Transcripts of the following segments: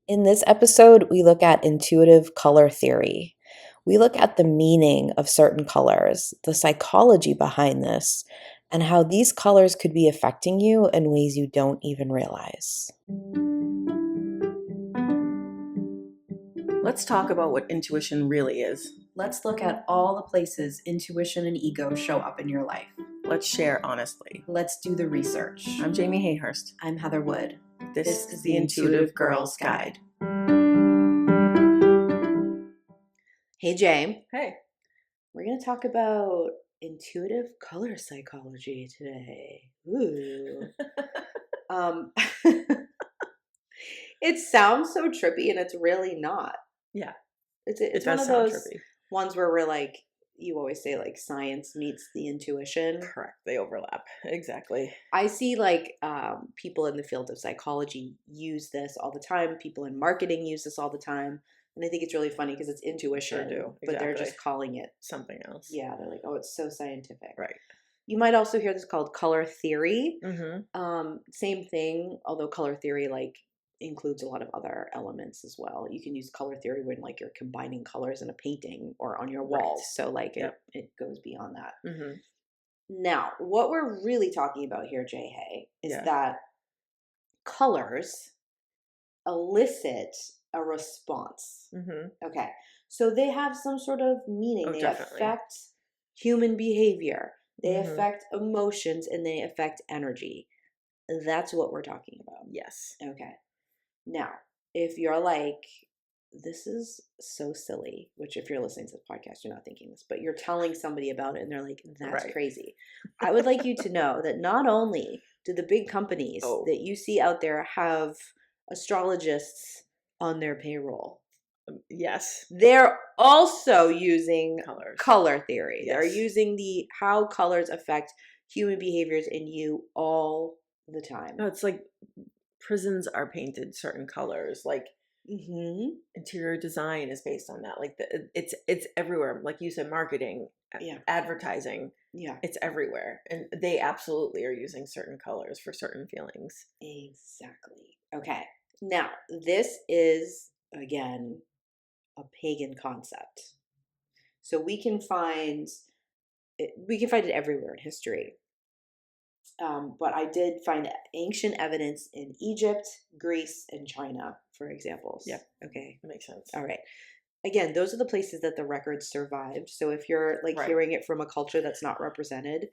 In this episode, we look at intuitive color theory. We look at the meaning of certain colors, the psychology behind this, and how these colors could be affecting you in ways you don't even realize. Let's talk about what intuition really is. Let's look at all the places intuition and ego show up in your life. Let's share honestly. Let's do the research. I'm Jamie Hayhurst. I'm Heather Wood. This is the Intuitive Girls Guide. Hey, Jay. Hey. We're going to talk about intuitive color psychology today. Ooh. It sounds so trippy, and it's really not. Yeah. It's one of those ones where we're like, you always say like science meets the intuition. Correct. They overlap. Exactly. I see like people in the field of psychology use this all the time. People in marketing use this all the time. And I think it's really funny because it's intuition, Sure do. but they're just calling it something else. Yeah, they're like, oh, it's so scientific. Right. You might also hear this called color theory. Mm-hmm. Same thing, although color theory like includes a lot of other elements as well. You can use color theory when like you're combining colors in a painting or on your walls. Right. So like it goes beyond that. Mm-hmm. Now, what we're really talking about here, Jay Hay, is that colors elicit a response. Mm-hmm. Okay. So they have some sort of meaning. They definitely affect human behavior. They affect emotions and they affect energy. That's what we're talking about. Yes. Okay. Now, if you're like, this is so silly, which if you're listening to the podcast, you're not thinking this, but you're telling somebody about it and they're like, that's crazy. I would like you to know that not only do the big companies that you see out there have astrologists on their payroll. Yes. They're also using color theory. Yes. They're using how colors affect human behaviors in you all the time. No, it's like prisons are painted certain colors. Like interior design is based on that. Like it's everywhere. Like you said, marketing, advertising. Yeah, it's everywhere, and they absolutely are using certain colors for certain feelings. Exactly. Okay. Now, this is again a pagan concept. So we can find it everywhere in history. But I did find ancient evidence in Egypt, Greece, and China, for examples. Yeah. Okay. That makes sense. All right. Again, those are the places that the records survived. So if you're like hearing it from a culture that's not represented,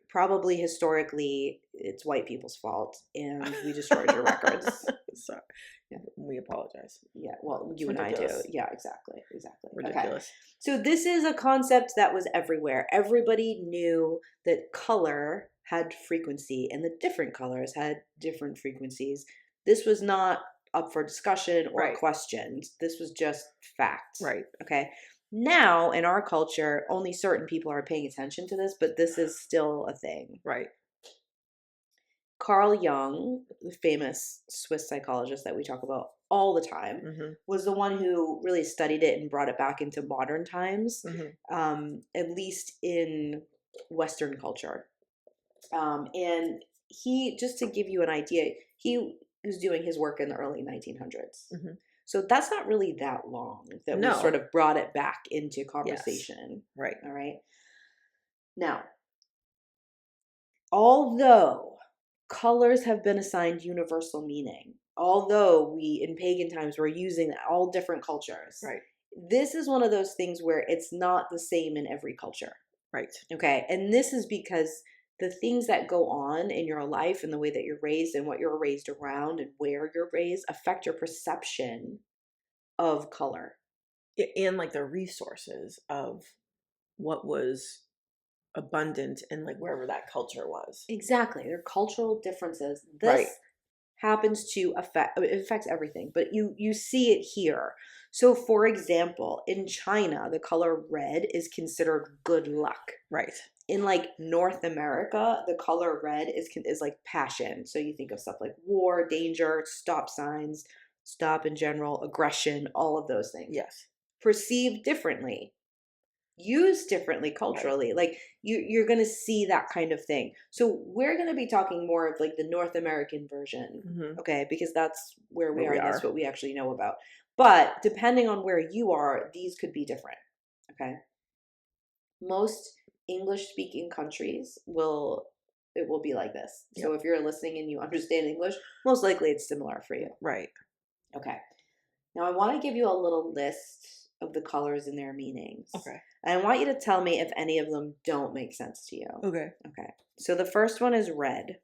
probably historically it's white people's fault and we destroyed your records. So we apologize. Yeah, well, you and I do. Yeah, exactly. Ridiculous. Okay. So this is a concept that was everywhere. Everybody knew that color had frequency and the different colors had different frequencies. This was not up for discussion or questioned. This was just fact. Right. Okay. Now, in our culture, only certain people are paying attention to this, but this is still a thing. Right. Carl Jung, the famous Swiss psychologist that we talk about all the time, was the one who really studied it and brought it back into modern times, at least in Western culture. And he, just to give you an idea, he was doing his work in the early 1900s. So that's not really that long that we sort of brought it back into conversation. Yes. Right. All right. Now, although colors have been assigned universal meaning, although we in pagan times were using all different cultures, this is one of those things where it's not the same in every culture. Right. Okay. And this is because the things that go on in your life and the way that you're raised and what you're raised around and where you're raised affect your perception of color. And like the resources of what was abundant in like wherever that culture was. Exactly. There are cultural differences. This happens to it affects everything, but you see it here. So for example, in China, the color red is considered good luck. Right. In like North America, the color red is like passion. So you think of stuff like war, danger, stop signs, stop in general, aggression, all of those things. Yes. Perceived differently. used differently culturally. Right. Like you're going to see that kind of thing. So we're going to be talking more of like the North American version, okay? Because that's where we are, and that's what we actually know about. But depending on where you are, these could be different, okay? Most English speaking countries will be like this. So if you're listening and you understand English, most likely it's similar for you. Right. Okay. Now I want to give you a little list of the colors and their meanings. Okay. And I want you to tell me if any of them don't make sense to you. Okay. Okay. So the first one is red.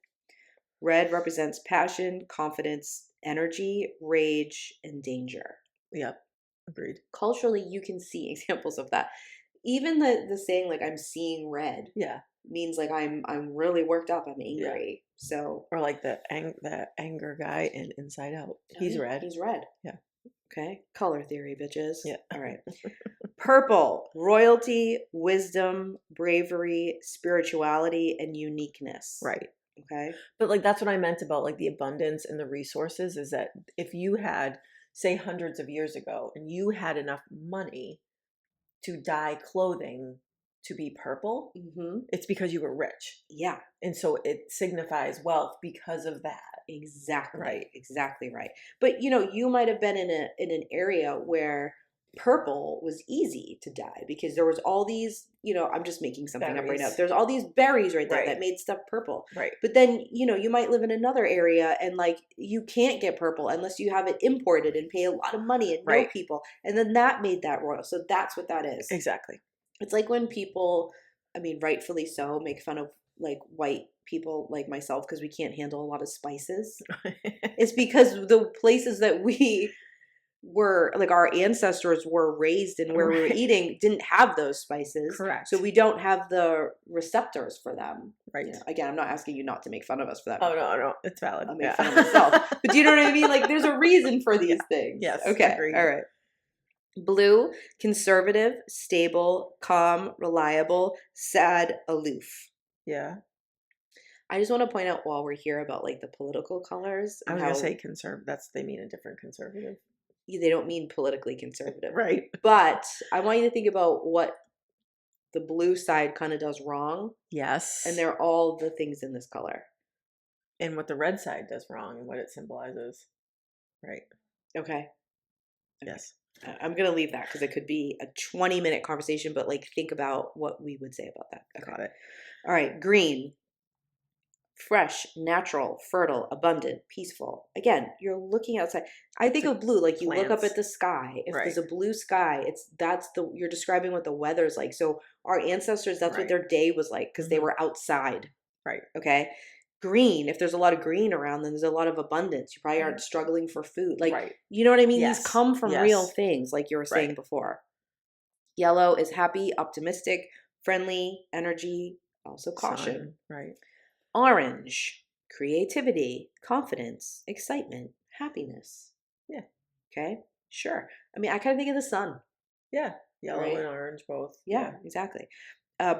Red represents passion, confidence, energy, rage, and danger. Yep. Agreed. Culturally, you can see examples of that. Even the saying like I'm seeing red. Yeah. Means like I'm really worked up, I'm angry. Yeah. So or like the anger guy in Inside Out. He's red. He's red. Yeah. Okay. Color theory, bitches. Yeah. All right. Purple, royalty, wisdom, bravery, spirituality, and uniqueness. Right. Okay. But like that's what I meant about like the abundance and the resources is that if you had, say, hundreds of years ago and you had enough money to dye clothing to be purple, it's because you were rich. Yeah. And so it signifies wealth because of that. Exactly. Right. Exactly right. But you might have been in an area where purple was easy to dye because there was all these, I'm just making something berries up right now. There's all these berries right there that made stuff purple. Right. But then, you might live in another area and like you can't get purple unless you have it imported and pay a lot of money and know people. And then that made that royal. So that's what that is. Exactly. It's like when people, I mean, rightfully so, make fun of like white people like myself because we can't handle a lot of spices. It's because the places that we were, like our ancestors were raised and where we were eating didn't have those spices. Correct. So we don't have the receptors for them. Right. Again, I'm not asking you not to make fun of us for that. Oh, no. It's valid. I'll make fun of myself. But do you know what I mean? Like there's a reason for these things. Yes. Okay. Agreed. All right. Blue, conservative, stable, calm, reliable, sad, aloof. Yeah. I just want to point out while we're here about like the political colors. I was going to say conservative. They mean a different conservative. They don't mean politically conservative. Right. But I want you to think about what the blue side kind of does wrong. Yes. And they're all the things in this color. And what the red side does wrong and what it symbolizes. Right. Okay. Yes. I'm going to leave that because it could be a 20-minute conversation, but like think about what we would say about that. Okay. Got it. All right. Green. Fresh, natural, fertile, abundant, peaceful. Again, you're looking outside. I think of blue like you look up at the sky. If there's a blue sky, you're describing what the weather's like. So our ancestors, that's what their day was like because they were outside. Right. Okay. Green, if there's a lot of green around, then there's a lot of abundance. You probably aren't struggling for food. Like, you know what I mean? Yes. These come from real things, like you were saying before. Yellow is happy, optimistic, friendly, energy, also caution. Sun. Right. Orange, creativity, confidence, excitement, happiness. Yeah. Okay. Sure. I mean, I kind of think of the sun. Yeah. Yellow and orange both. Yeah, exactly.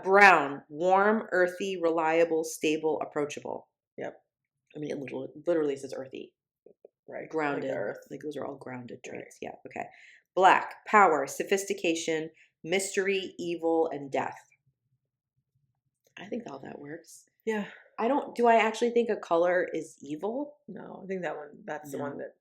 Brown, warm, earthy, reliable, stable, approachable. Yep. I mean, it literally says earthy. Right. Grounded. Like earth. Like those are all grounded traits. Right. Yeah. Okay. Black, power, sophistication, mystery, evil, and death. I think all that works. Yeah. Do I actually think a color is evil? No, I think that's the one that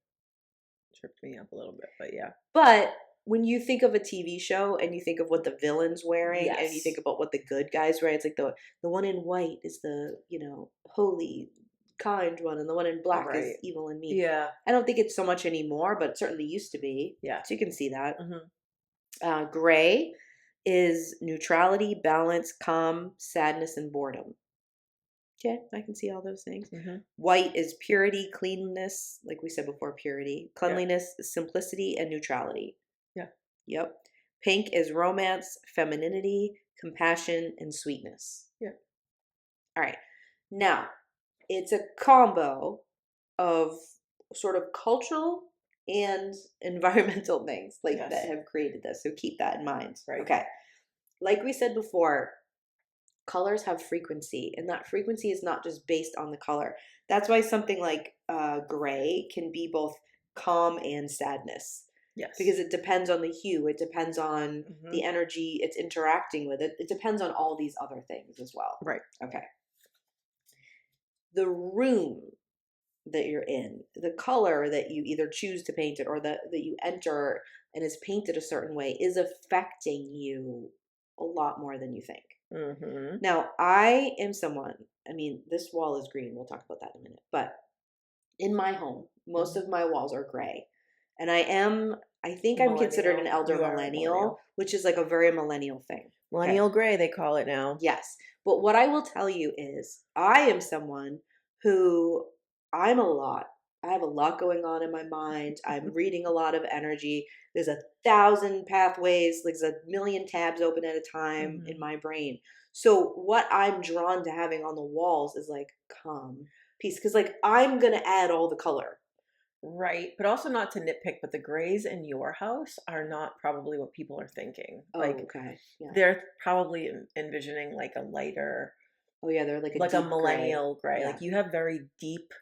tripped me up a little bit, but yeah. But when you think of a TV show and you think of what the villain's wearing and you think about what the good guys wear, it's like the one in white is the, holy, kind one, and the one in black is evil and mean. Yeah. I don't think it's so much anymore, but it certainly used to be. Yeah. So you can see that. Gray is neutrality, balance, calm, sadness, and boredom. Okay, I can see all those things. White is purity, cleanliness, like we said before, purity, cleanliness, simplicity, and neutrality. Yeah. Yep. Pink is romance, femininity, compassion, and sweetness. Yeah. All right. Now, it's a combo of sort of cultural and environmental things that have created this. So keep that in mind. Right. Okay. Like we said before, colors have frequency, and that frequency is not just based on the color. That's why something like gray can be both calm and sadness. Yes. Because it depends on the hue. It depends on the energy it's interacting with. It depends on all these other things as well. Right. Okay. The room that you're in, the color that you either choose to paint it or that you enter and is painted a certain way is affecting you a lot more than you think. Now, I am someone, I mean, this wall is green. We'll talk about that in a minute. But in my home, most of my walls are gray. And I think I'm considered an elder millennial, which is like a very millennial thing. Millennial gray, they call it now. Yes. But what I will tell you is I am someone who I have a lot going on in my mind. I'm reading a lot of energy. There's 1,000 pathways. There's 1,000,000 tabs open at a time in my brain. So what I'm drawn to having on the walls is like calm, peace. Because like I'm going to add all the color. Right. But also not to nitpick, but the grays in your house are not probably what people are thinking. Oh, like, okay. Yeah. They're probably envisioning like a lighter. Oh, yeah. They're like a millennial gray. Yeah. Like you have very deep,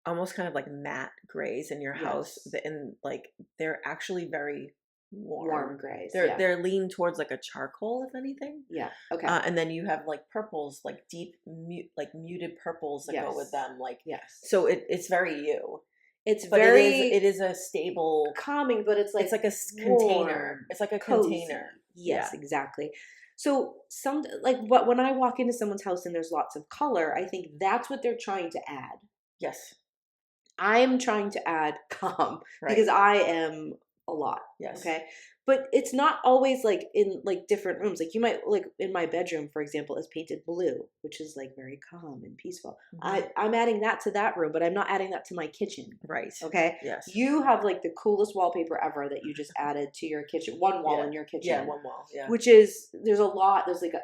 almost kind of like matte grays in your house. And like they're actually very warm grays. They're lean towards like a charcoal, if anything. Yeah. Okay. And then you have like purples, like deep, muted purples that go with them. Like, so it's very you. It is a stable calming, but it's like a container. It's like a cozy container. Yes, exactly. So when I walk into someone's house and there's lots of color, I think that's what they're trying to add. Yes. I'm trying to add calm because I am a lot. Yes. Okay. But it's not always like in like different rooms. Like you might like in my bedroom, for example, is painted blue, which is like very calm and peaceful. I'm adding that to that room, but I'm not adding that to my kitchen. Right. Okay. Yes. You have like the coolest wallpaper ever that you just added to your kitchen. One wall in your kitchen. Yeah, one wall. Yeah. Which is there's like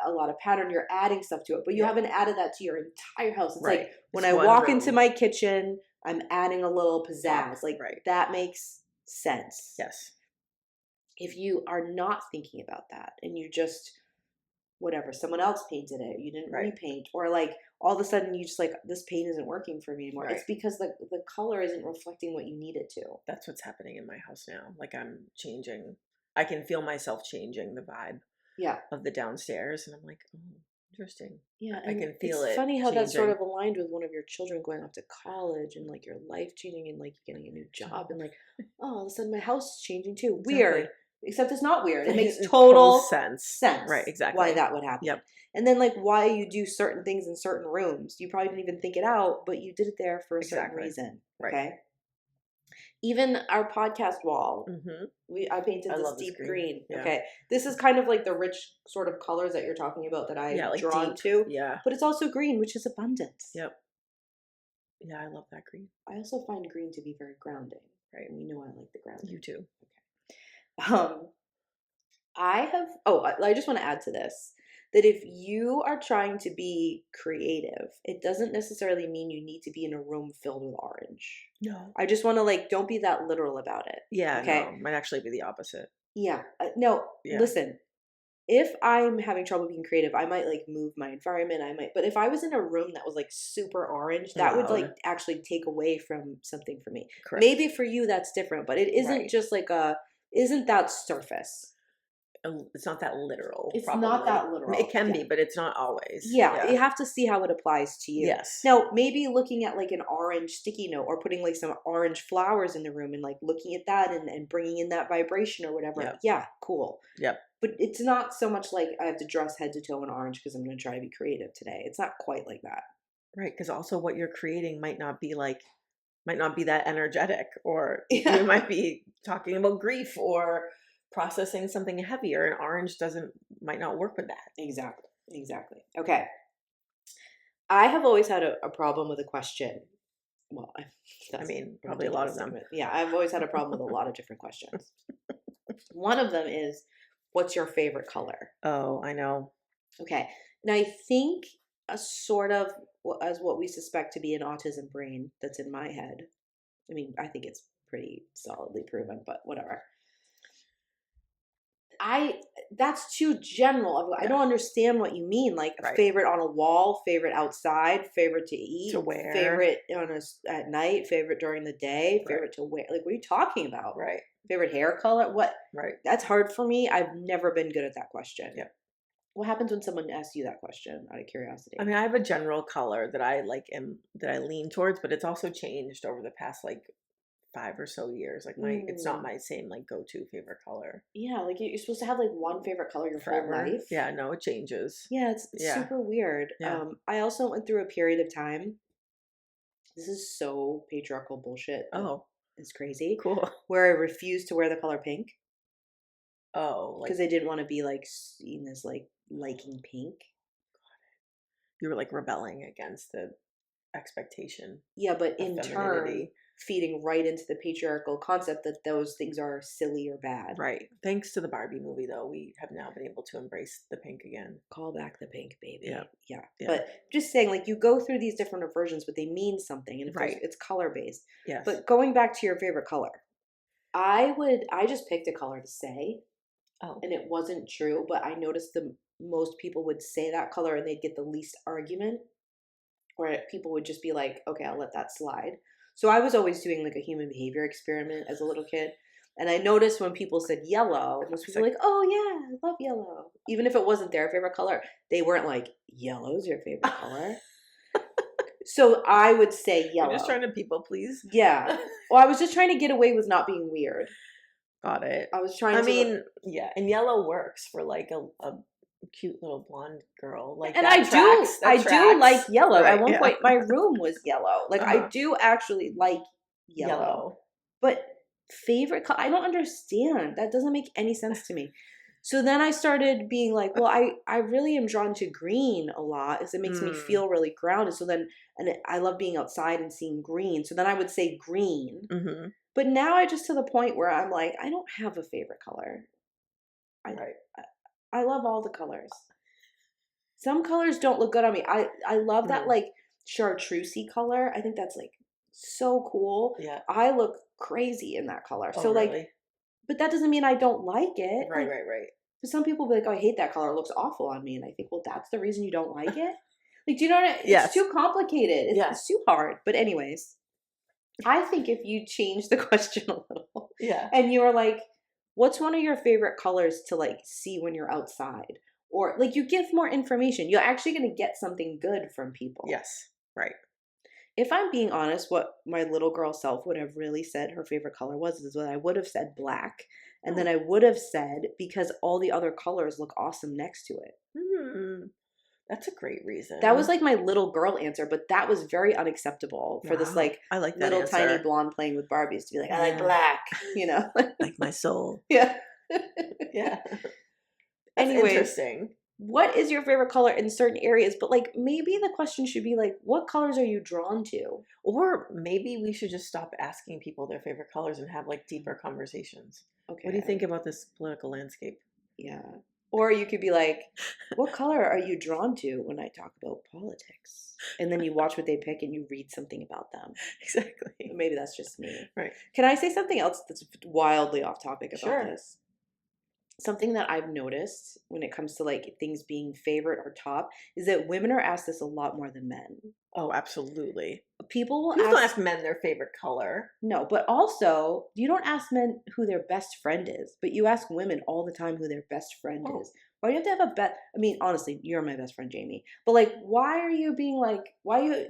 a lot of pattern. You're adding stuff to it, but you haven't added that to your entire house. It's like when I walk into my kitchen, I'm adding a little pizzazz. Like that makes sense. Yes. If you are not thinking about that and you just whatever, someone else painted it, you didn't repaint, or like all of a sudden you just like this paint isn't working for me anymore. It's because the color isn't reflecting what you need it to. That's what's happening in my house now. Like I'm changing. I can feel myself changing the vibe of the downstairs, and I'm like, oh, interesting. Yeah, I can feel it. It's funny how that's sort of aligned with one of your children going off to college and like your life changing and like getting a new job and like, oh, all of a sudden my house is changing too. Exactly. Weird. Except it's not weird. It makes total sense. Right, exactly. Why that would happen. Yep. And then like why you do certain things in certain rooms. You probably didn't even think it out, but you did it there for a certain reason. Right. Okay. Even our podcast wall, I painted this deep green. Yeah. Okay. This is kind of like the rich sort of colors that you're talking about that I'm like drawn to. Yeah. But it's also green, which is abundance. Yep. Yeah, I love that green. I also find green to be very grounding. Right. And you know I like the grounding. You too. Okay. I just want to add to this that if you are trying to be creative, it doesn't necessarily mean you need to be in a room filled with orange. No. I just want to don't be that literal about it. Yeah. Okay. No, might actually be the opposite. Yeah. Listen, if I'm having trouble being creative, I might move my environment. But if I was in a room that was super orange, that would actually take away from something for me. Correct. Maybe for you that's different, but it isn't just isn't that surface. It's not that literal. It's not that literal. It can be, but it's not always. Yeah, you have to see how it applies to you. Yes. Now, maybe looking at an orange sticky note or putting some orange flowers in the room and looking at that and bringing in that vibration or whatever. Yep. Yeah, cool. Yep. But it's not so much I have to dress head to toe in orange because I'm going to try to be creative today. It's not quite like that. Right, because also what you're creating might not be that energetic, or you might be talking about grief or processing something heavier, and orange might not work with that. Exactly. Okay. I have always had a problem with a question. Well, probably a lot of them. Yeah, I've always had a problem with a lot of different questions. One of them is, what's your favorite color? Oh, I know. Okay. Now, I think a sort of as what we suspect to be an autism brain that's in my head. I think it's pretty solidly proven, but whatever. That's too general. I don't understand what you mean. Favorite on a wall, favorite outside, favorite to eat, to wear, favorite at night, favorite during the day, favorite to wear. What are you talking about? Right. Favorite hair color? What? Right. That's hard for me. I've never been good at that question. Yep. What happens when someone asks you that question out of curiosity? I mean, I have a general color that I like that I lean towards, but it's also changed over the past like 5 or so years. Like it's not my same like go-to favorite color. Yeah, like you're supposed to have like one favorite color your whole life. Yeah, no, it changes. Yeah, it's super weird. Yeah. I also went through a period of time. This is so patriarchal bullshit. Oh, it's crazy. Cool. Where I refused to wear the color pink. Oh, because I didn't want to be like seen as like liking pink. You were like rebelling against the expectation. Yeah, but in turn, feeding right into the patriarchal concept that those things are silly or bad. Right. Thanks to the Barbie movie, though, we have now been able to embrace the pink again. Call back the pink, baby. Yeah. But just saying, like, you go through these different versions, but they mean something, and it's color based. Yes. But going back to your favorite color, I just picked a color to say. Oh. And it wasn't true, but I noticed most people would say that color and they'd get the least argument, or people would just be like, okay, I'll let that slide. So I was always doing like a human behavior experiment as a little kid. And I noticed when people said yellow, most people were like, oh yeah, I love yellow. Even if it wasn't their favorite color, they weren't like, yellow's your favorite color. So I would say yellow. You're just trying to people please. Yeah. Well, I was just trying to get away with not being weird. Got it. I was trying to. Yeah, and yellow works for like a cute little blonde girl. Like, and I do like yellow. Right, at one point, my room was yellow. Like I do actually like yellow. But favorite color? I don't understand. That doesn't make any sense to me. So then I started being like, well, I really am drawn to green a lot, because it makes me feel really grounded. So then, and I love being outside and seeing green. So then I would say green. Mm-hmm. But now I just to the point where I'm like, I don't have a favorite color. I love all the colors. Some colors don't look good on me. I love that like chartreusey color. I think that's like so cool. Yeah. I look crazy in that color. Oh, so like, really? But that doesn't mean I don't like it. Right, like, right. But some people be like, oh, I hate that color. It looks awful on me. And I think, well, that's the reason you don't like it? Like, do you know what I mean? Yes. It's too complicated. It's too hard. But anyways, I think if you change the question a little, and you were like, what's one of your favorite colors to like see when you're outside? Or like you give more information, you're actually going to get something good from people. Yes, right. If I'm being honest, what my little girl self would have really said her favorite color was is what I would have said black. And then I would have said because all the other colors look awesome next to it. That's a great reason. That was like my little girl answer, but that was very unacceptable for this like I like that little answer. Tiny blonde playing with Barbies to be like, I like black, you know? Like my soul. Yeah. Yeah. Anyway, interesting. What is your favorite color in certain areas? But like maybe the question should be like, what colors are you drawn to? Or maybe we should just stop asking people their favorite colors and have like deeper conversations. Okay. What do you think about this political landscape? Yeah. Or you could be like, what color are you drawn to when I talk about politics? And then you watch what they pick and you read something about them. Exactly. Maybe that's just me. Right. Can I say something else that's wildly off topic about this? Something that I've noticed when it comes to like things being favorite or top is that women are asked this a lot more than men. Oh, absolutely. People don't ask men their favorite color. No, but also you don't ask men who their best friend is, but you ask women all the time who their best friend is. Why do you have to have a bet? I mean, honestly, you're my best friend, Jamie. But like, why are you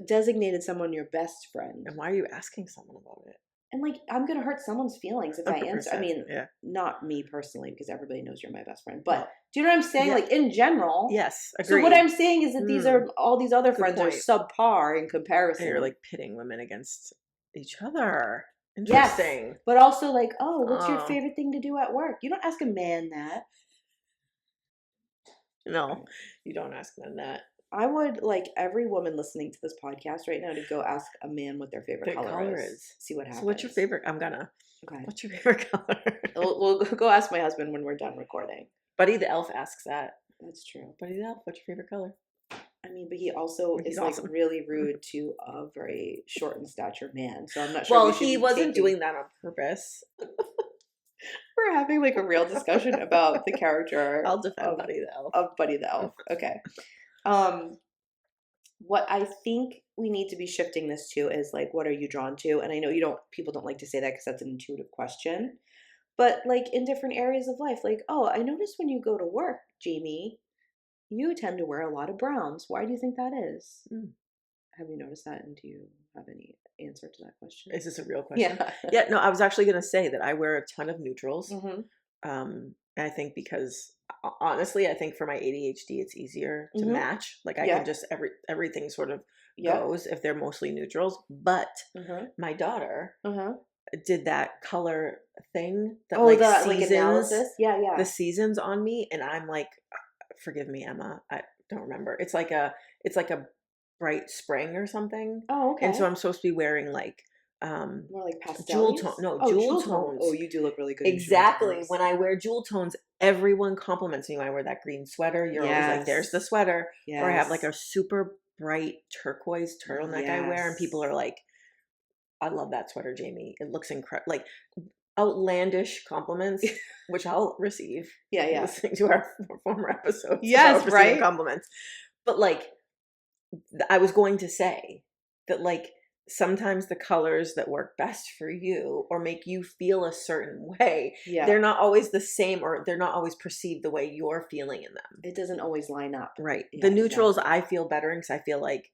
designated someone your best friend? And why are you asking someone about it? And like, I'm going to hurt someone's feelings if I answer. I mean, yeah. Not me personally, because everybody knows you're my best friend. But do you know what I'm saying? Yeah. Like in general. Yes, agreed. So what I'm saying is that all these other friends are subpar in comparison. And you're like pitting women against each other. Interesting. Yes, but also like, oh, what's your favorite thing to do at work? You don't ask a man that. No, you don't ask men that. I would like every woman listening to this podcast right now to go ask a man what their favorite color is. See what happens. So what's your favorite? I'm gonna. Okay. What's your favorite color? we'll go ask my husband when we're done recording. Buddy the Elf asks that. That's true. Buddy the Elf, what's your favorite color? I mean, but he also is awesome. Like really rude to a very short in stature man. So I'm not sure. Well, he wasn't doing that on purpose. We're having like a real discussion about the character. I'll defend Buddy the Elf. Of Buddy the Elf. Okay. What I think we need to be shifting this to is like, what are you drawn to? And I know people don't like to say that because that's an intuitive question, But like in different areas of life, like, oh, I noticed when you go to work, Jamie, you tend to wear a lot of browns. Why do you think that is? Mm. Have you noticed that? And do you have any answer to that question? Is this a real question? Yeah. Yeah, no, I was actually going to say that I wear a ton of neutrals. Mm-hmm. I think because honestly, I think for my ADHD, it's easier to Mm-hmm. match. Like I Yeah. can just, everything sort of Yeah. goes if they're mostly neutrals. But Mm-hmm. my daughter Uh-huh. did that color thing that Oh, like the like seasons, analysis? Yeah, the yeah. seasons on me. And I'm like, forgive me, Emma, I don't remember. It's like a bright spring or something. Oh, And so okay. I'm supposed to be wearing like More like jewel pastel. tone. No, Oh, jewel jewel tone. Oh, tones. you do look really good in jewel Exactly. tones. When I wear jewel tones, everyone compliments me when I wear that green sweater. You're always like, there's the Yes. sweater. Or I have like Yes. a super bright turquoise turtleneck I wear, and people Yes. are like, I love that sweater, Jamie. It looks incredible. Like outlandish compliments, which I'll receive Yeah, yeah. listening to our former episodes Yes, about receiving right? compliments. But like, I was going to say that like sometimes the colors that work best for you or make you feel a certain way, Yeah. they're not always the same, or they're not always perceived the way you're feeling in them. It doesn't always line up. Right. Yeah, The neutrals exactly. I feel better in because I feel like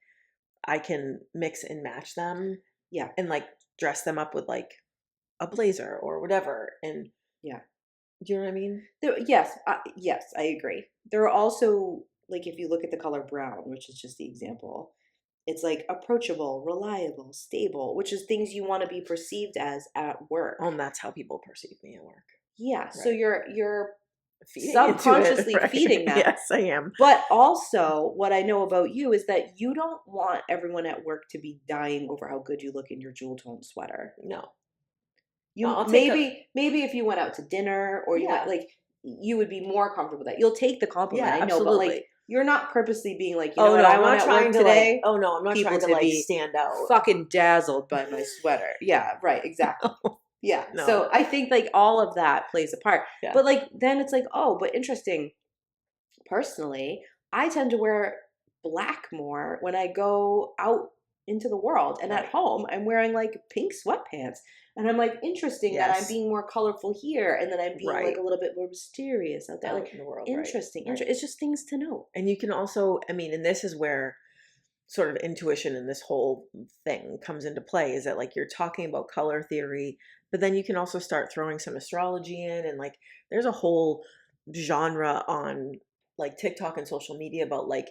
I can mix and match them. Yeah. And like dress them up with like a blazer or whatever. And yeah. Do you know what I mean? Yes, yes, I agree. There are also, like, if you look at the color brown, which is just the example, it's like approachable, reliable, stable, which is things you want to be perceived as at work. And that's how people perceive me at work. Yeah, right. So you're feeding subconsciously right? feeding that. Yes, I am. But also, what I know about you is that you don't want everyone at work to be dying over how good you look in your jewel tone sweater. No. You maybe if you went out to dinner or you went, like, you would be more comfortable with that. You'll take the compliment, I know, absolutely. but like you're not purposely being like, you oh know no, what, I I'm want not at trying work to today. Like, oh no, I'm not people trying to like stand out. Fucking dazzled by my sweater. Yeah, right, exactly. Yeah. No. So I think like all of that plays a part. Yeah. But like then it's like, oh, but interesting. Personally, I tend to wear black more when I go out into the world, and at home I'm wearing like pink sweatpants, and I'm like, interesting that I'm being more colorful here, and then I'm being like a little bit more mysterious out there, like in the world. Interesting. It's just things to know. And you can also, I mean, and this is where sort of intuition in this whole thing comes into play, is that like you're talking about color theory, but then you can also start throwing some astrology in, and like there's a whole genre on like TikTok and social media about like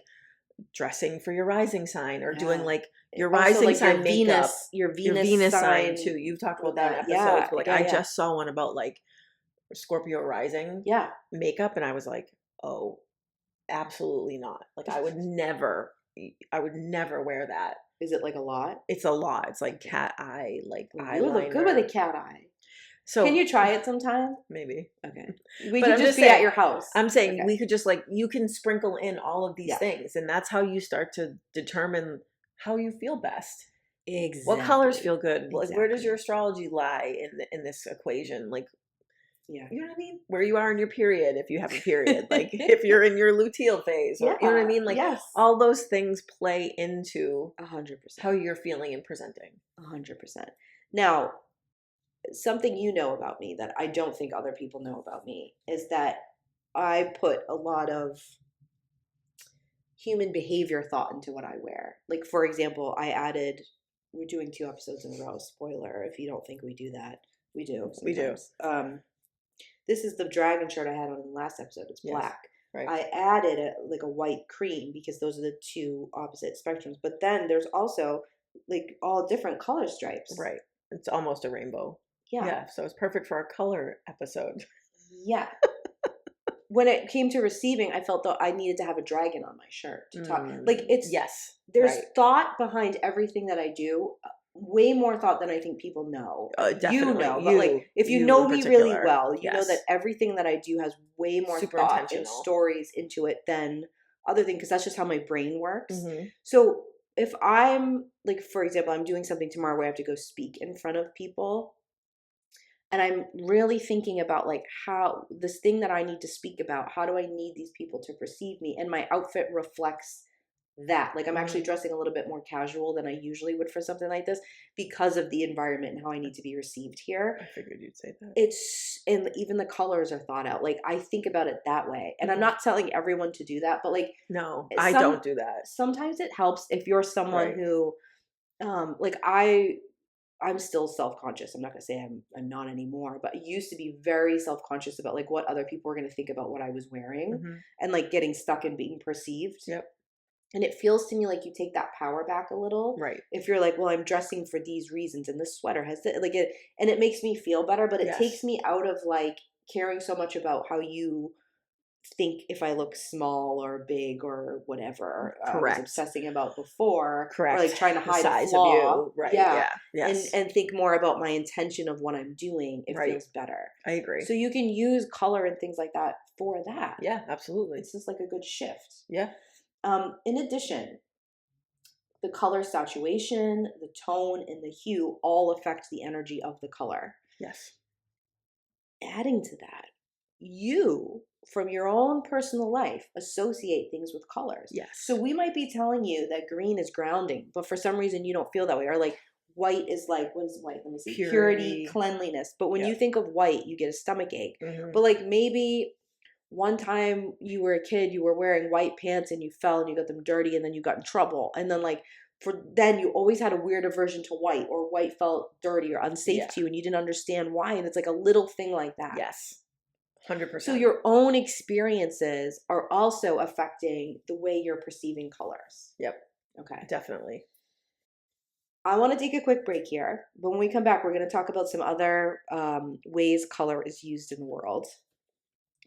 dressing for your rising sign or doing like your rising like sign your makeup, your Venus sign too. You've talked about that in episodes, but like I just saw one about like Scorpio rising makeup, and I was like, oh, absolutely not. Like I would never wear that. Is it like a lot? It's a lot. It's like cat eye, like eyeliner. You look good with a cat eye. So can you try it sometime? Maybe. Okay. We could just be at your house. I'm saying we could just like, you can sprinkle in all of these things, and that's how you start to determine how you feel best. Exactly. What colors feel good? Exactly. Like where does your astrology lie in this equation? Like, you know what I mean? Where you are in your period, if you have a period, like if you're in your luteal phase, or, you know what I mean? Like all those things play into 100% how you're feeling and presenting. 100%. Now, something you know about me that I don't think other people know about me is that I put a lot of human behavior thought into what I wear. Like, for example, we're doing 2 episodes in a row. Spoiler, if you don't think we do that, we do. Sometimes. We do. This is the dragon shirt I had on the last episode. It's black. Right. I added a white cream because those are the 2 opposite spectrums. But then there's also like all different color stripes. Right. It's almost a rainbow. Yeah. So it's perfect for our color episode. Yeah. When it came to receiving, I felt that I needed to have a dragon on my shirt to talk. Like it's there's thought behind everything that I do. Way more thought than I think people know. Definitely. You know, but like if you know me really well, you know that everything that I do has way more thought and stories into it than other things, because that's just how my brain works. Mm-hmm. So if I'm like, for example, I'm doing something tomorrow where I have to go speak in front of people, and I'm really thinking about like how this thing that I need to speak about, how do I need these people to perceive me? And my outfit reflects that. Like I'm actually dressing a little bit more casual than I usually would for something like this because of the environment and how I need to be received here. I figured you'd say that. And even the colors are thought out. Like I think about it that way. And I'm not telling everyone to do that, but like no, I don't do that. Sometimes it helps if you're someone who like I'm still self-conscious. I'm not going to say I'm not anymore, but I used to be very self-conscious about like what other people were going to think about what I was wearing and like getting stuck in being perceived. Yep. And it feels to me like you take that power back a little. Right. If you're like, well, I'm dressing for these reasons and this sweater has like it, and it makes me feel better, but it takes me out of like caring so much about how you think if I look small or big or whatever. Correct. I was obsessing about before. Correct. Or like trying to hide the size a flaw. of you. Right. Yeah. Yes. And think more about my intention of what I'm doing. It feels better. I agree. So you can use color and things like that for that. Yeah, absolutely. It's just like a good shift. Yeah. In addition, the color saturation, the tone, and the hue all affect the energy of the color. Yes. Adding to that, you, from your own personal life, associate things with colors. Yes. So we might be telling you that green is grounding, but for some reason you don't feel that way. Or like white is like, what is white? Let me see. Purity, cleanliness. But when you think of white, you get a stomach ache. But like maybe one time you were a kid, you were wearing white pants and you fell and you got them dirty and then you got in trouble. And then like then you always had a weird aversion to white, or white felt dirty or unsafe to you and you didn't understand why. And it's like a little thing like that. Yes. 100%. So your own experiences are also affecting the way you're perceiving colors. Yep. Okay. Definitely. I want to take a quick break here. But when we come back, we're going to talk about some other ways color is used in the world.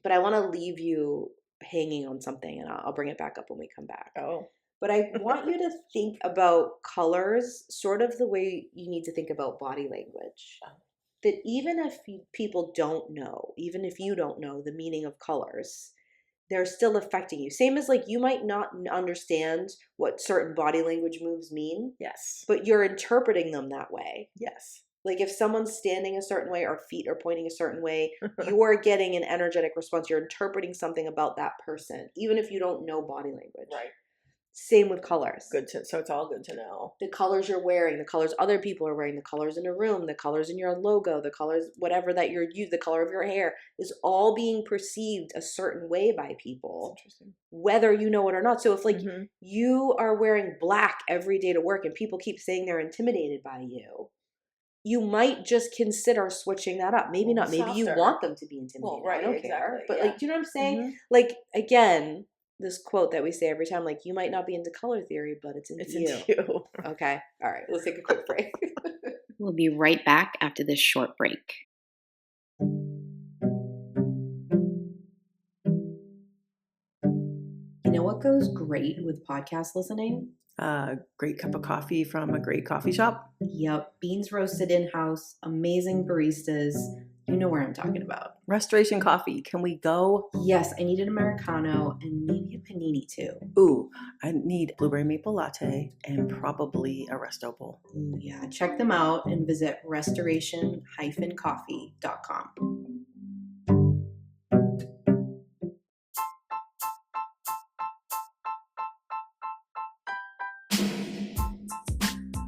But I want to leave you hanging on something, and I'll bring it back up when we come back. Oh. But I want you to think about colors sort of the way you need to think about body language. That even if people don't know, even if you don't know the meaning of colors, they're still affecting you. Same as like you might not understand what certain body language moves mean. Yes. But you're interpreting them that way. Yes. Like if someone's standing a certain way or feet are pointing a certain way, you are getting an energetic response. You're interpreting something about that person, even if you don't know body language. Right. Same with colors. So it's all good to know. The colors you're wearing, the colors other people are wearing, the colors in a room, the colors in your logo, the colors, whatever that you're using, the color of your hair is all being perceived a certain way by people. That's interesting. Whether you know it or not. So if like you are wearing black every day to work and people keep saying they're intimidated by you, you might just consider switching that up. Maybe not. Maybe you want them to be intimidated. Well, right, I don't care. But like, do you know what I'm saying? Like, again, this quote that we say every time, like, you might not be into color theory, but it's into you. Okay. All right. Let's take a quick break. We'll be right back after this short break. You know what goes great with podcast listening? A great cup of coffee from a great coffee shop. Yep. Beans roasted in-house, amazing baristas. You know where I'm talking about. Restoration Coffee. Can we go? Yes, I need an Americano and maybe a panini too. Ooh, I need blueberry maple latte and probably a Resto bowl. Ooh, yeah. Check them out and visit restoration-coffee.com.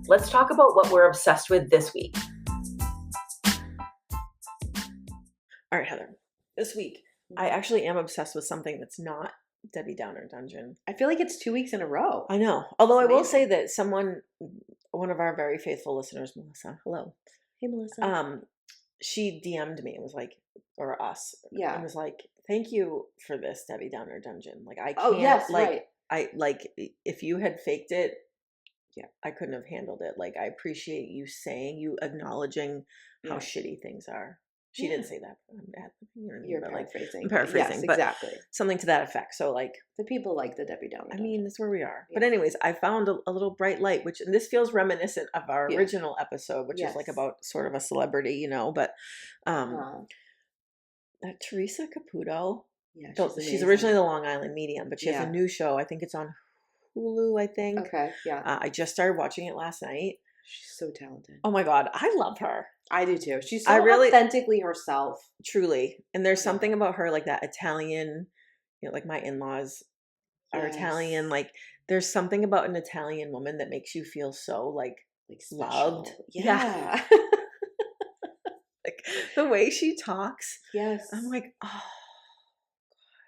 Let's talk about what we're obsessed with this week. All right, Heather. This week, I actually am obsessed with something that's not Debbie Downer Dungeon. I feel like it's 2 weeks in a row. I know. Although I will say that one of our very faithful listeners, Melissa, hello. Hey, Melissa. She DM'd me and was like, or us. Yeah. And was like, thank you for this, Debbie Downer Dungeon. Like, I can't, oh, yes, right. If you had faked it, yeah, I couldn't have handled it. Like, I appreciate you acknowledging how shitty things are. She didn't say that. You're paraphrasing. I'm paraphrasing. Yes, but exactly. Something to that effect. So, like, the people like the Debbie Downer. I mean, that's where we are. Yeah. But anyways, I found a little bright light, and this feels reminiscent of our original episode, which is like about sort of a celebrity, but that Teresa Caputo. Yeah, she's originally the Long Island Medium, but she has a new show. I think it's on Hulu, I think. Okay, yeah. I just started watching it last night. She's so talented. Oh my God, I love her. I do too. She's so authentically herself. Truly. And there's something about her, like that Italian, like my in-laws are Italian. Yes. Like there's something about an Italian woman that makes you feel so like loved. Special. Yeah. Yeah. Like the way she talks, Yes. I'm like, oh,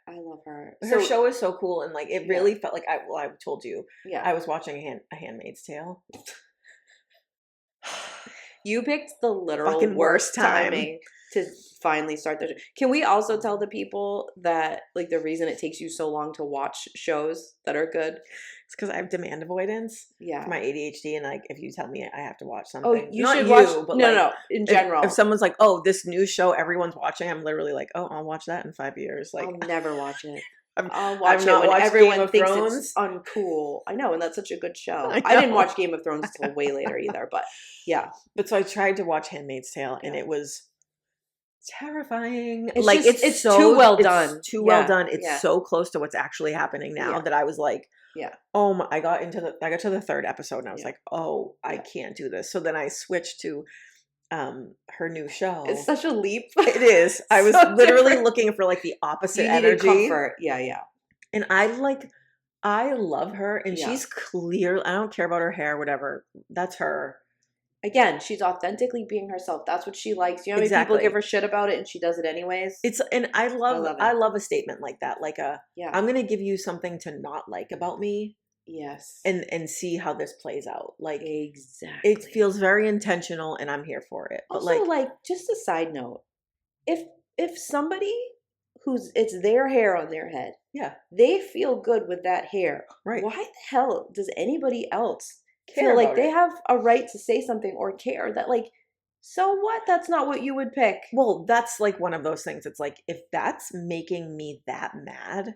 I love her. her show is so cool, and like it Yeah. really felt like I told you, Yeah. I was watching a Handmaid's Tale. You picked the literal Fucking worst time. timing to finally start the show. Can we also tell the people that like the reason it takes you so long to watch shows that are good? It's because I have demand avoidance Yeah. for my ADHD, and like if you tell me I have to watch Oh, something, you not should you, watch. but No, like, no, in general. if someone's like, oh, this new show everyone's watching, I'm literally like, oh, I'll watch that in 5 years. Like, I'll never watch it. I've I'll watch not it when watched everyone Game of thinks Thrones. it's uncool. I know, and that's such a good show. I I didn't know. watch Game of Thrones until way later either, but yeah. But so I tried to watch Handmaid's Tale, and Yeah. it was terrifying. It's like just- it's so too well it's done. too well Yeah, done. It's yeah. so close to what's actually happening now Yeah. that I was like, Yeah. oh my! I got to the third episode, and I was Yeah. like, oh, I Yeah. can't do this. So then I switched to her new show. It's such a leap. It is. I was so literally different. looking for like the opposite You needed energy. comfort. Yeah, yeah. And I love her, and Yeah. she's clear. I don't care about her hair, whatever. That's her. Again, she's authentically being herself. That's what she likes. You know how many Exactly. people give her shit about it and she does it anyways? And I love love it. a statement like that. Like Yeah. I'm gonna give you something to not like about me, Yes. and see how this plays out. Like exactly. it feels very intentional, and I'm here for it. But Also, like, just a side note, if somebody it's their hair on their head, yeah, they feel good with that hair. right. Why the hell does anybody else Care feel like about they it. have a right to say something or care that like, so what? That's not what you would pick. Well, that's like one of those things. It's like if that's making me that mad,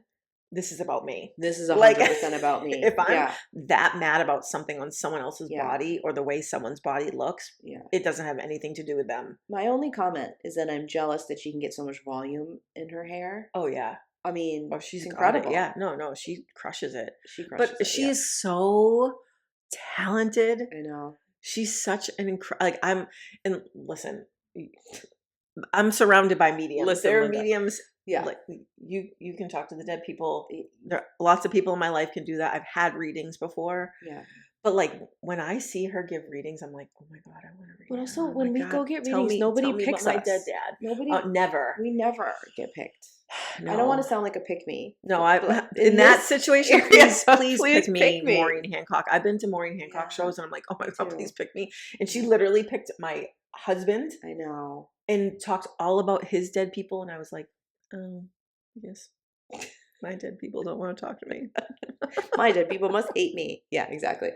this is about me. This is Like, 100% about me. If I'm yeah. that mad about something on someone else's Yeah. body or the way someone's body looks, Yeah. it doesn't have anything to do with them. My only comment is that I'm jealous that she can get so much volume in her hair. Oh yeah. I mean, Oh, she's got it. incredible. Yeah. No, she crushes it. She crushes But it, she yeah. is so talented. I know. She's such an listen, I'm surrounded by mediums. Listen, there are Linda. mediums. Yeah. Like you can talk to the dead people. There lots of people in my life can do that. I've had readings before. Yeah. But like when I see her give readings, I'm like, oh my god, I want to read. But her. also, Oh when my we God, go get tell readings, me nobody about picks my us. dead dad. Nobody. Never. We never get picked. No. I don't want to sound like a pick me. No, but in that this situation, area, please please pick me, pick me. Maureen Hancock. I've been to Maureen Hancock Yeah, shows, and I'm like, oh my me god, too. please pick me. And she literally picked my husband I know. and talked all about his dead people, and I was like, oh, yes, my dead people don't want to talk to me. My dead people must hate me. Yeah, exactly.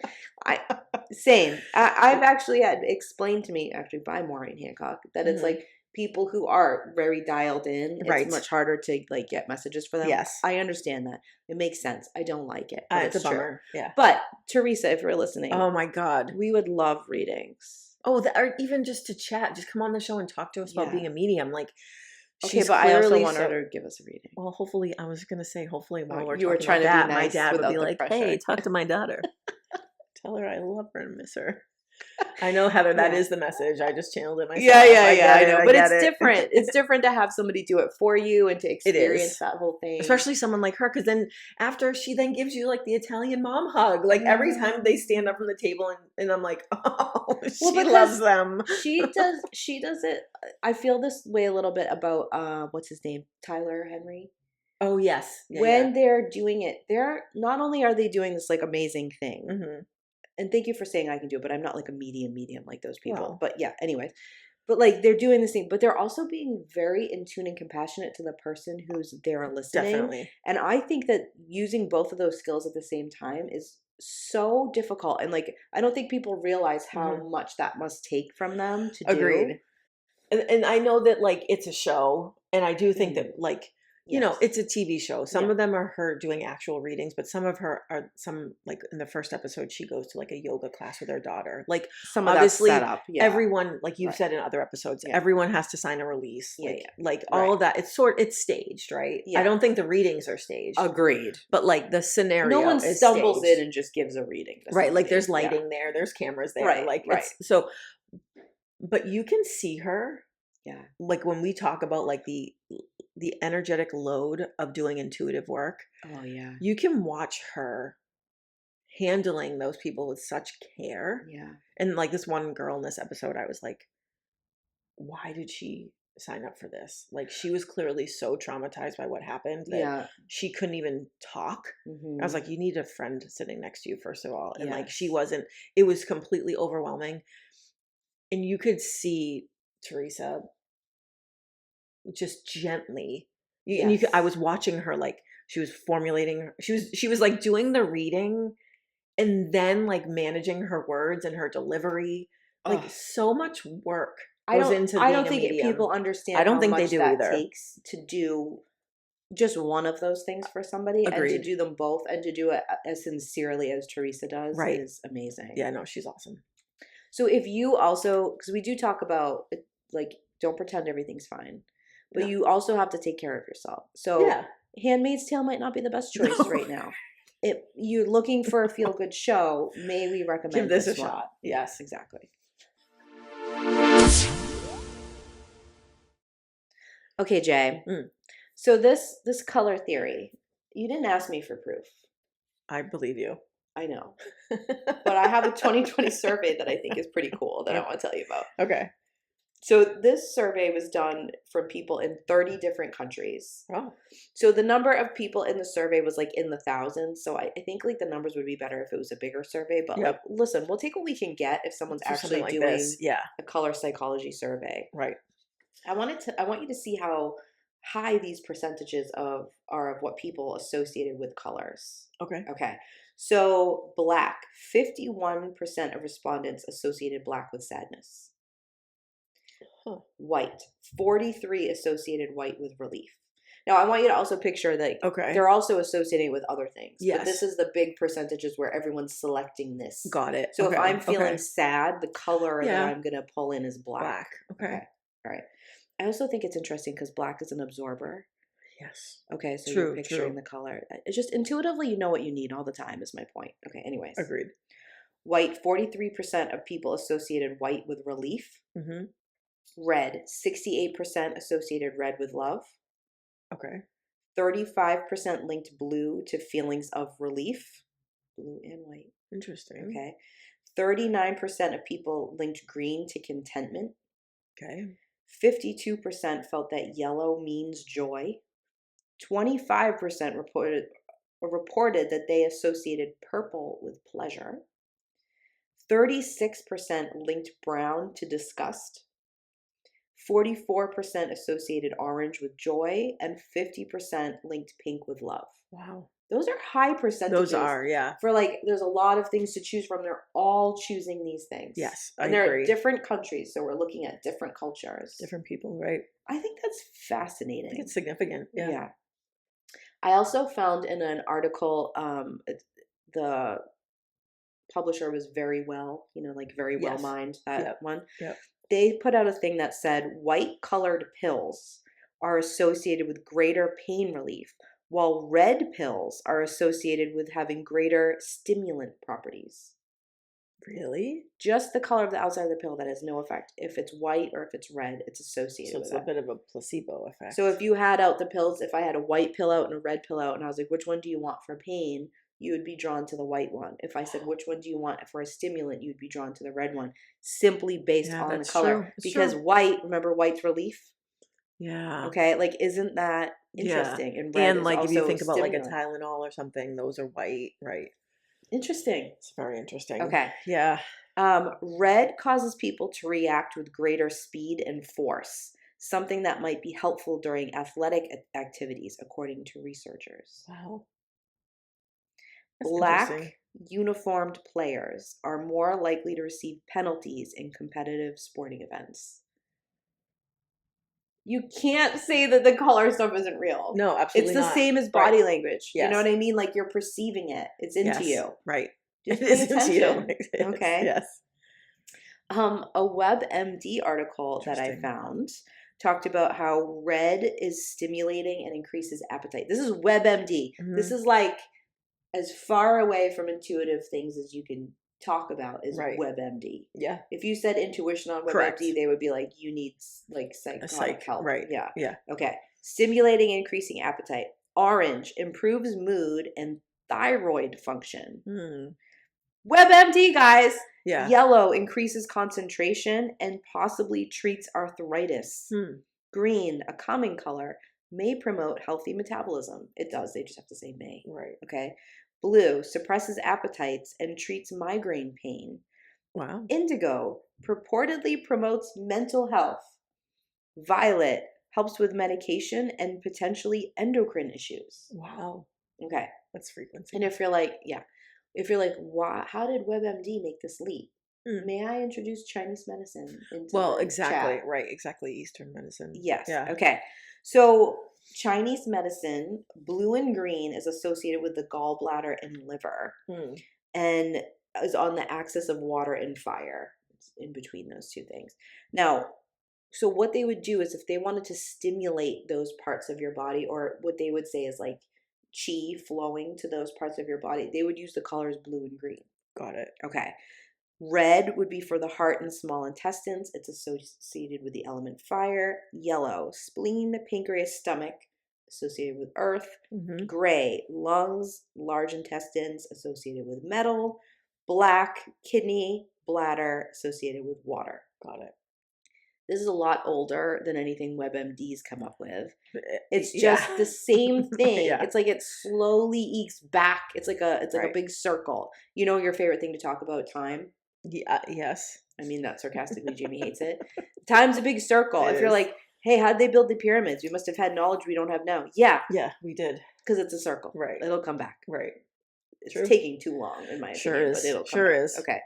Same. I've actually had explained to me actually by Maureen Hancock that it's Mhm. like people who are very dialed in. It's Right. much harder to like get messages for them. Yes. I understand that. It makes sense. I don't like it. But It's a true. bummer. Yeah. But Teresa, if you're listening, Oh my god. we would love readings. Oh, or even just to chat, just come on the show and talk to us about Yeah. being a medium. Like, Okay, she's but I also clearly want her so- to give us a reading. Well, hopefully, I was gonna say, hopefully, while Oh, we're you were talking trying about to be that, my nice dad would without be the like, pressure. "Hey, talk to my daughter. Tell her I love her and miss her." I know, Heather, that Yeah. is the message. I just channeled it myself. Yeah, I I know. But get it's it. different. It's different to have somebody do it for you and to experience is. that whole thing. Especially someone like her, because then after she then gives you like the Italian mom hug. Like every Mhm. time they stand up from the table, and I'm like, oh, she because loves them. she does it. I feel this way a little bit about what's his name, Tyler Henry. Oh yes, When they're doing it, they're not only are they doing this like amazing thing, hmm and thank you for saying I can do it, but I'm not like a medium like those people. Well. But yeah, anyways. But like they're doing this thing, but they're also being very in tune and compassionate to the person who's there listening. definitely. And I think that using both of those skills at the same time is so difficult. And like I don't think people realize how much that must take from them to do. Agreed. And I know that like it's a show, and I do think that like you know, Yes. it's a TV show. Some Yeah. of them are her doing actual readings, but some of her are like in the first episode, she goes to like a yoga class with her daughter. Like Some of obviously, that's set up. Yeah. everyone, like you've Right. said in other episodes, Yeah. everyone has to sign a release. Yeah, Like, yeah. like all Right. of that. It's staged, right? Yeah. I don't think the readings are staged, Agreed. but like the scenario, No one is stumbles staged. in and just gives a reading. to Right, like there's somebody. Yeah. lighting there, there's cameras there, Right, like right. it's so. But you can see her, Yeah. like when we talk about like the energetic load of doing intuitive work. Oh yeah. You can watch her handling those people with such care. Yeah. And like this one girl in this episode, I was like, why did she sign up for this? Like, she was clearly so traumatized by what happened that she couldn't even talk. I was like, you need a friend sitting next to you, first of all. And like, she wasn't, it was completely overwhelming. And you could see Teresa just gently, and you could, I was watching her, like, she was formulating, she was like doing the reading and then like managing her words and her delivery. Like, so much work. I don't think people understand. I don't think much they do that either. Takes to do just one of those things for somebody. Agreed. And to do them both and to do it as sincerely as Teresa does is amazing. Yeah, no, she's awesome. So if you also, because we do talk about like, don't pretend everything's fine, but you also have to take care of yourself. So Handmaid's Tale might not be the best choice right now. If you're looking for a feel good show, may we recommend give this a one? shot? Yes, exactly. Okay, Jay. So this color theory, you didn't ask me for proof. I believe you. I know. But I have a 2020 survey that I think is pretty cool that I want to tell you about. Okay. So this survey was done from people in 30 different countries. Oh. So the number of people in the survey was like in the thousands. So I think like the numbers would be better if it was a bigger survey. But like, listen, we'll take what we can get if someone's actually like doing a color psychology survey. Right. I want you to see how high these percentages are of what people associated with colors. Okay. Okay. So black, 51% of respondents associated black with sadness. Huh. White, 43 associated white with relief. Now, I want you to also picture that they're also associating with other things. Yes. But this is the big percentages where everyone's selecting this. Got it. So if I'm feeling sad, the color that I'm going to pull in is black. Okay. All right. I also think it's interesting because black is an absorber. Yes. Okay, so you're picturing the color. It's just intuitively you know what you need all the time is my point. Okay, anyways. Agreed. White, 43% of people associated white with relief. Mm-hmm. Red, 68% associated red with love. Okay. 35% linked blue to feelings of relief. Blue and white. Interesting. Okay. 39% of people linked green to contentment. Okay. 52% felt that yellow means joy. 25% reported that they associated purple with pleasure. 36% linked brown to disgust. 44% associated orange with joy, and 50% linked pink with love. Wow. Those are high percentages. Those are, For like, there's a lot of things to choose from. They're all choosing these things. Yes, and they're different countries, so we're looking at different cultures. Different people, right? I think that's fascinating. I think it's significant. Yeah. I also found in an article, the publisher was very well, very well mined, that one. Yep. They put out a thing that said white colored pills are associated with greater pain relief, while red pills are associated with having greater stimulant properties. Really? Just the color of the outside of the pill, that has no effect. If it's white or if it's red, it's associated with that. So it's a bit of a placebo effect. So if you had out the pills, if I had a white pill out and a red pill out, and I was like, which one do you want for pain? You would be drawn to the white one. If I said, which one do you want for a stimulant? You'd be drawn to the red one, simply based on the color. Because white, remember, white's relief. Yeah. Okay. Like, isn't that interesting? And red like if you think about stimulant. like a Tylenol or something, those are white, right? Interesting. It's very interesting. Okay. Yeah. Red causes people to react with greater speed and force, something that might be helpful during athletic activities, according to researchers. Wow. Black uniformed players are more likely to receive penalties in competitive sporting events. You can't say that the color stuff isn't real. No, absolutely not. It's the same as body language. Yes. You know what I mean? Like, you're perceiving it. It's into you. Right. Just pay attention. You. Okay. Yes. A WebMD article that I found talked about how red is stimulating and increases appetite. This is WebMD. Mm-hmm. This is like as far away from intuitive things as you can talk about is Right. WebMD. Yeah. If you said intuition on Correct. WebMD, they would be like, you need like A psychotic psych. help. Right. Yeah. Yeah. Okay. Stimulating and increasing appetite. Orange improves mood and thyroid function. WebMD, guys. Yeah. Yellow increases concentration and possibly treats arthritis. Green, a calming color, may promote healthy metabolism. It does. They just have to say may. Right. Okay. Blue suppresses appetites and treats migraine pain. Wow. Indigo purportedly promotes mental health. Violet helps with medication and potentially endocrine issues. Wow. Okay. That's frequency. And if you're like, why, how did WebMD make this leap? May I introduce Chinese medicine into the exactly. chat? Right. Exactly. Eastern medicine. Yes. Yeah. Okay. So Chinese medicine, blue and green, is associated with the gallbladder and liver and is on the axis of water and fire. It's in between those two things. Now, so what they would do is if they wanted to stimulate those parts of your body, or what they would say is like chi flowing to those parts of your body, they would use the colors blue and green. Got it. Okay. Red would be for the heart and small intestines. It's associated with the element fire. Yellow, spleen, pancreas, stomach, associated with earth. Gray, lungs, large intestines, associated with metal. Black, kidney, bladder, associated with water. Got it. This is a lot older than anything WebMD's come up with. It's just the same thing. Yeah. It's like it slowly ekes back. It's like a big circle. You know your favorite thing to talk about, time? Yeah. Yes. I mean that sarcastically. Jamie hates it. Time's a big circle. If you're is. like, hey, how'd they build the pyramids? We must have had knowledge we don't have now. Yeah. Yeah, we did. Because it's a circle. Right. It'll come back. Right. It's True. taking too long, in my opinion. Is. But it'll come Sure back. is. Okay.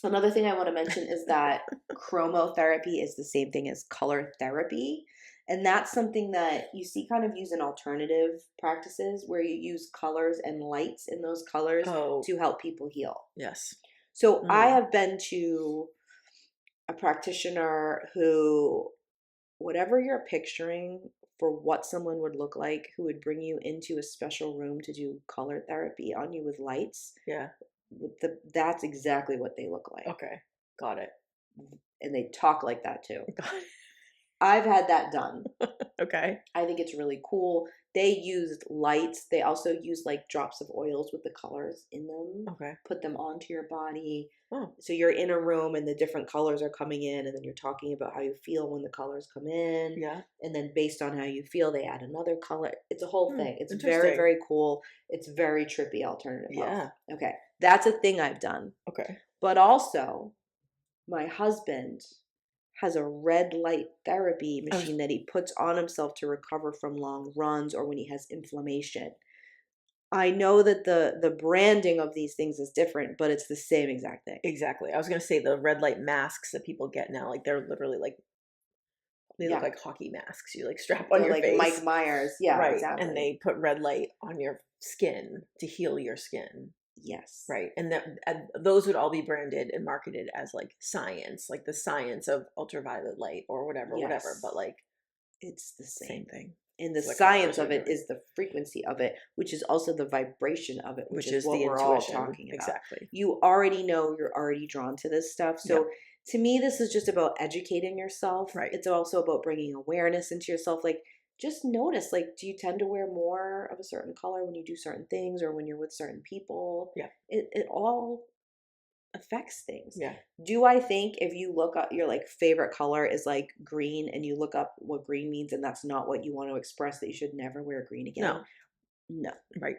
Another thing I want to mention is that chromotherapy is the same thing as color therapy. And that's something that you see kind of used in alternative practices where you use colors and lights in those colors to help people heal. Yes. So I have been to a practitioner who, whatever you're picturing for what someone would look like, who would bring you into a special room to do color therapy on you with lights. Yeah. That's exactly what they look like. Okay. Got it. And they talk like that too. Got it. I've had that done. Okay. I think it's really cool. They used lights. They also used like drops of oils with the colors in them. Okay. Put them onto your body. Oh. So you're in a room and the different colors are coming in, and then you're talking about how you feel when the colors come in. Yeah. And then based on how you feel, they add another color. It's a whole thing. It's very, interesting. very cool. It's very trippy alternative health. Yeah. Okay. That's a thing I've done. Okay. But also, my husband has a red light therapy machine that he puts on himself to recover from long runs or when he has inflammation. I know that the branding of these things is different, but it's the same exact thing. Exactly. I was going to say the red light masks that people get now, like they're literally like, they look like hockey masks. You like strap on your like face. Mike Myers. Yeah, right. Exactly. And they put red light on your skin to heal your skin. Yes. Right. And those would all be branded and marketed as like science, like the science of ultraviolet light or whatever. But like it's the same thing. And the science of it is the frequency of it, which is also the vibration of it, which is what we're all talking about. Exactly. You already know you're already drawn to this stuff. So to me, this is just about educating yourself. Right. It's also about bringing awareness into yourself. Like, just notice, like, do you tend to wear more of a certain color when you do certain things or when you're with certain people? Yeah. It all affects things. Yeah. Do I think if you look up your like favorite color is like green and you look up what green means and that's not what you want to express, that you should never wear green again? No. Right.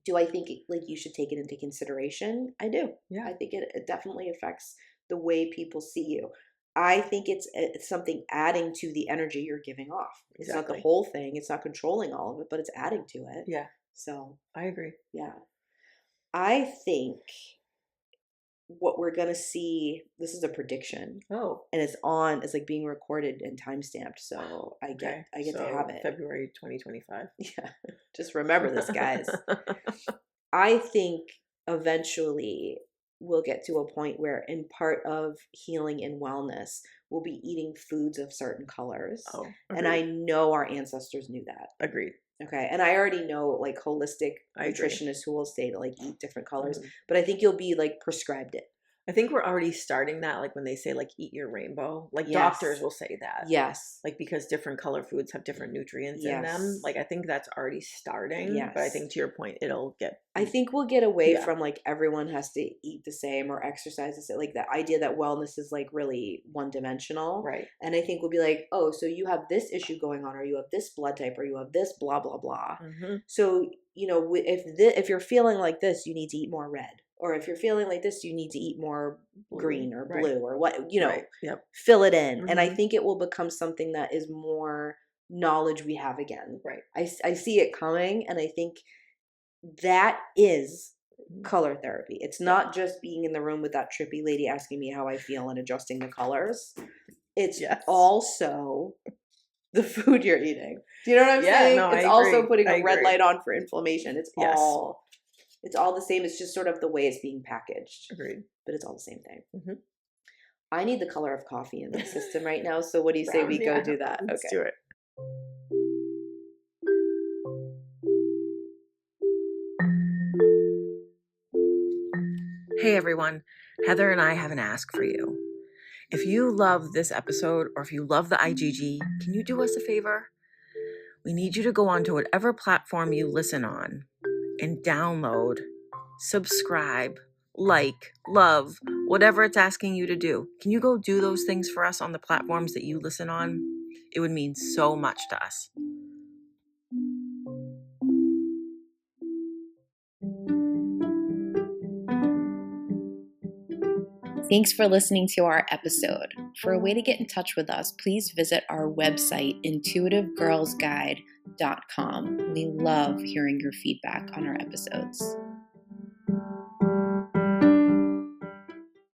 Do I think like you should take it into consideration? I do. Yeah. I think it definitely affects the way people see you. I think it's something adding to the energy you're giving off. It's not the whole thing. It's not controlling all of it, but it's adding to it. Yeah. So I agree. Yeah. I think what we're going to see, this is a prediction. Oh. And it's like being recorded and time-stamped. So I get to have it. February 2025. Yeah. Just remember this, guys. I think eventually we'll get to a point where in part of healing and wellness, we'll be eating foods of certain colors. Oh, and I know our ancestors knew that. Agreed. Okay. And I already know like holistic nutritionists who will say to like eat different colors, but I think you'll be like prescribed it. I think we're already starting that, like when they say like eat your rainbow, like doctors will say that. Yes. Like because different color foods have different nutrients in them. Like I think that's already starting. Yes. But I think to your point, it'll get. I think we'll get away from like everyone has to eat the same or exercise the same. Like the idea that wellness is like really one dimensional. Right. And I think we'll be like, oh, so you have this issue going on, or you have this blood type, or you have this blah, blah, blah. So, you know, if you're feeling like this, you need to eat more red. Or if you're feeling like this, you need to eat more green or blue or what, you know, fill it in. And I think it will become something that is more knowledge we have again. Right. I see it coming, and I think that is color therapy. It's not just being in the room with that trippy lady asking me how I feel and adjusting the colors. It's also the food you're eating. Do you know what I'm saying? No, it's also putting a red light on for inflammation. It's all the same. It's just sort of the way it's being packaged. Agreed. But it's all the same thing. I need the color of coffee in my system right now. So what do you say we go do that? Let's do it. Hey everyone, Heather and I have an ask for you. If you love this episode or if you love the IGG, can you do us a favor? We need you to go onto whatever platform you listen on and download, subscribe, like, love, whatever it's asking you to do. Can you go do those things for us on the platforms that you listen on? It would mean so much to us. Thanks for listening to our episode. For a way to get in touch with us, please visit our website, intuitivegirlsguide.com. We love hearing your feedback on our episodes.